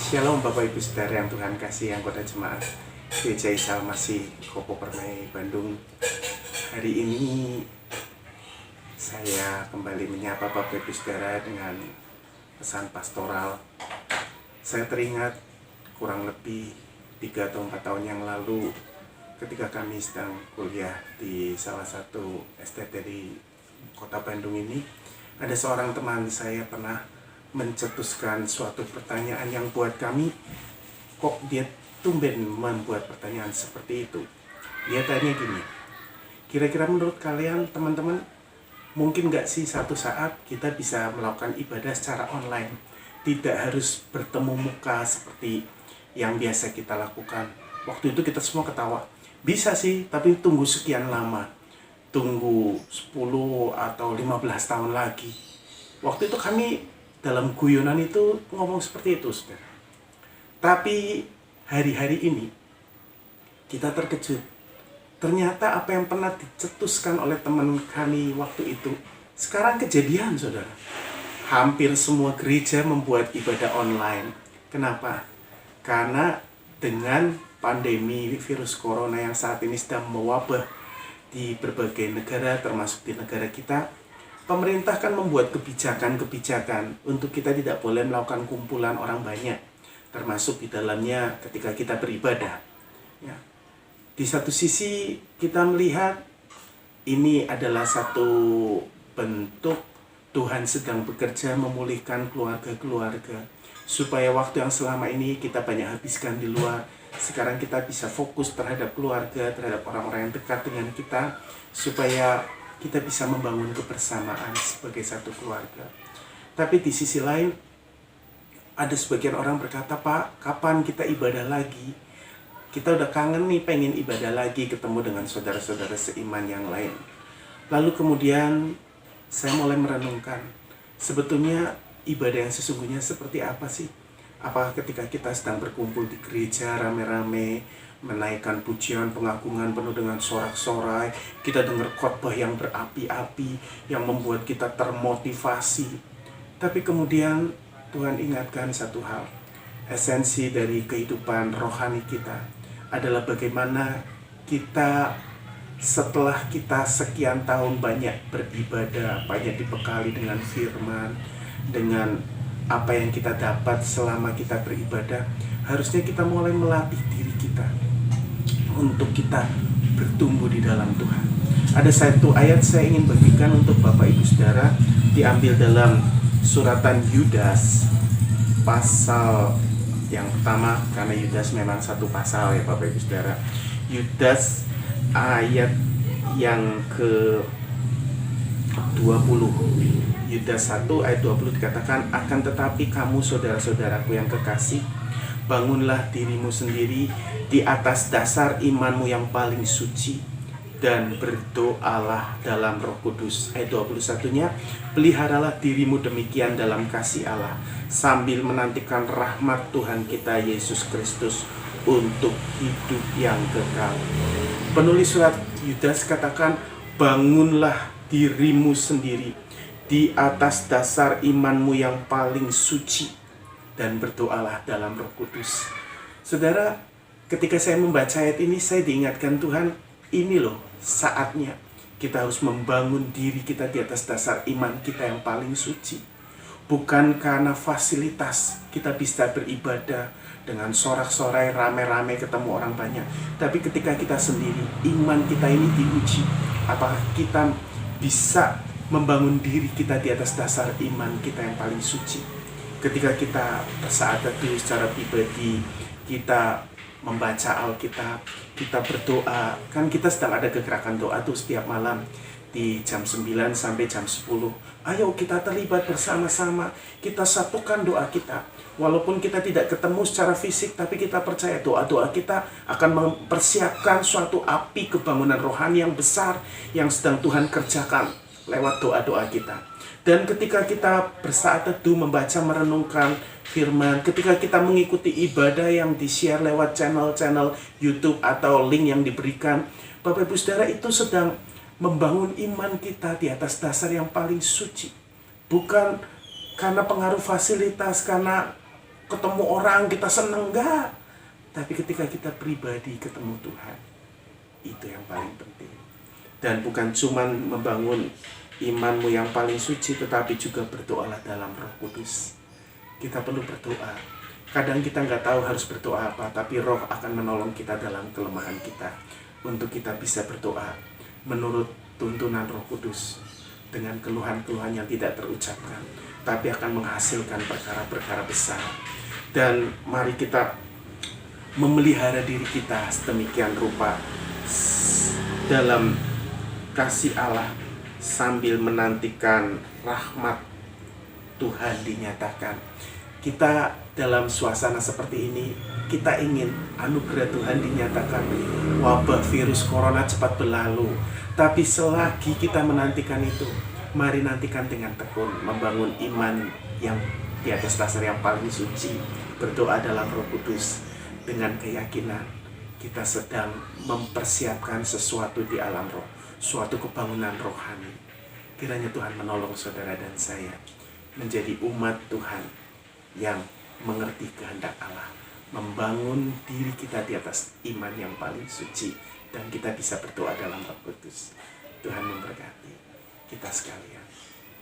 Shalom Bapak Ibu Saudara yang Tuhan kasih, anggota jemaat Gereja Isa Masih Kopo Permai Bandung. Hari ini saya kembali menyapa Bapak Ibu Saudara dengan pesan pastoral. Saya teringat kurang lebih 3 atau 4 tahun yang lalu ketika kami sedang kuliah di salah satu STT di kota Bandung ini, ada seorang teman saya pernah mencetuskan suatu pertanyaan yang buat kami, kok dia tumben membuat pertanyaan seperti itu. Dia tanya gini, kira-kira menurut kalian teman-teman, mungkin gak sih satu saat kita bisa melakukan ibadah secara online, tidak harus bertemu muka seperti yang biasa kita lakukan. Waktu itu kita semua ketawa, bisa sih, tapi tunggu sekian lama, tunggu 10 atau 15 tahun lagi. Waktu itu kami dalam guyonan itu ngomong seperti itu, saudara. Tapi hari-hari ini kita terkejut. Ternyata apa yang pernah dicetuskan oleh teman kami waktu itu sekarang kejadian, saudara. Hampir semua gereja membuat ibadah online. Kenapa? Karena dengan pandemi virus corona yang saat ini sedang mewabah di berbagai negara, termasuk di negara kita, pemerintah kan membuat kebijakan-kebijakan untuk kita tidak boleh melakukan kumpulan orang banyak, termasuk di dalamnya ketika kita beribadah. Ya. Di satu sisi kita melihat ini adalah satu bentuk Tuhan sedang bekerja memulihkan keluarga-keluarga, supaya waktu yang selama ini kita banyak habiskan di luar, sekarang kita bisa fokus terhadap keluarga, terhadap orang-orang yang dekat dengan kita, supaya kita bisa membangun kebersamaan sebagai satu keluarga. Tapi di sisi lain, ada sebagian orang berkata, Pak, kapan kita ibadah lagi? Kita udah kangen nih, pengen ibadah lagi, ketemu dengan saudara-saudara seiman yang lain. Lalu kemudian saya mulai merenungkan, sebetulnya ibadah yang sesungguhnya seperti apa sih? Apakah ketika kita sedang berkumpul di gereja rame-rame, menaikkan pujian, pengagungan penuh dengan sorak-sorai, kita dengar khotbah yang berapi-api, yang membuat kita termotivasi. Tapi kemudian Tuhan ingatkan satu hal, esensi dari kehidupan rohani kita adalah bagaimana kita setelah kita sekian tahun banyak beribadah, banyak dibekali dengan firman, dengan apa yang kita dapat selama kita beribadah, harusnya kita mulai melatih diri kita untuk kita bertumbuh di dalam Tuhan. Ada satu ayat saya ingin bagikan untuk Bapak Ibu Saudara, diambil dalam suratan Yudas pasal yang pertama, karena Yudas memang satu pasal ya Bapak Ibu Saudara. Yudas ayat yang ke 20. Yudas 1 ayat 20 dikatakan, akan tetapi kamu saudara-saudaraku yang kekasih, bangunlah dirimu sendiri di atas dasar imanmu yang paling suci, dan berdoalah dalam Roh Kudus. Ayat 21-nya, peliharalah dirimu demikian dalam kasih Allah, sambil menantikan rahmat Tuhan kita Yesus Kristus untuk hidup yang kekal. Penulis surat Yudas katakan, bangunlah dirimu sendiri di atas dasar imanmu yang paling suci, dan berdoalah dalam Roh Kudus. Saudara, ketika saya membaca ayat ini, saya diingatkan Tuhan, ini loh saatnya kita harus membangun diri kita di atas dasar iman kita yang paling suci. Bukan karena fasilitas kita bisa beribadah dengan sorak-sorai, rame-rame ketemu orang banyak, tapi ketika kita sendiri, iman kita ini diuji. Apakah kita bisa membangun diri kita di atas dasar iman kita yang paling suci? Ketika kita bersaat teduh secara pribadi, kita membaca Alkitab, kita berdoa, kan kita sedang ada kegerakan doa tuh setiap malam di jam 9 sampai jam 10. Ayo kita terlibat bersama-sama, kita satukan doa kita. Walaupun kita tidak ketemu secara fisik, tapi kita percaya doa-doa kita akan mempersiapkan suatu api kebangunan rohani yang besar yang sedang Tuhan kerjakan lewat doa-doa kita. Dan ketika kita bersaat teduh membaca merenungkan firman, ketika kita mengikuti ibadah yang di-share lewat channel-channel YouTube atau link yang diberikan, Bapak Ibu Saudara, itu sedang membangun iman kita di atas dasar yang paling suci. Bukan karena pengaruh fasilitas, karena ketemu orang kita seneng, enggak. Tapi ketika kita pribadi ketemu Tuhan, itu yang paling penting. Dan bukan cuma membangun imanmu yang paling suci, tetapi juga berdoalah dalam Roh Kudus. Kita perlu berdoa. Kadang kita nggak tahu harus berdoa apa, tapi Roh akan menolong kita dalam kelemahan kita untuk kita bisa berdoa menurut tuntunan Roh Kudus dengan keluhan-keluhan yang tidak terucapkan, tapi akan menghasilkan perkara-perkara besar. Dan mari kita memelihara diri kita sedemikian rupa dalam kasih Allah, sambil menantikan rahmat Tuhan dinyatakan. Kita dalam suasana seperti ini, kita ingin anugerah Tuhan dinyatakan. Wabah virus corona cepat berlalu, tapi selagi kita menantikan itu, mari nantikan dengan tekun, membangun iman yang di atas dasar yang paling suci, berdoa dalam Roh Kudus dengan keyakinan kita sedang mempersiapkan sesuatu di alam roh, suatu kebangunan rohani. Kiranya Tuhan menolong saudara dan saya menjadi umat Tuhan yang mengerti kehendak Allah, membangun diri kita di atas iman yang paling suci, dan kita bisa berdoa dalam Roh Kudus. Tuhan memberkati kita sekalian.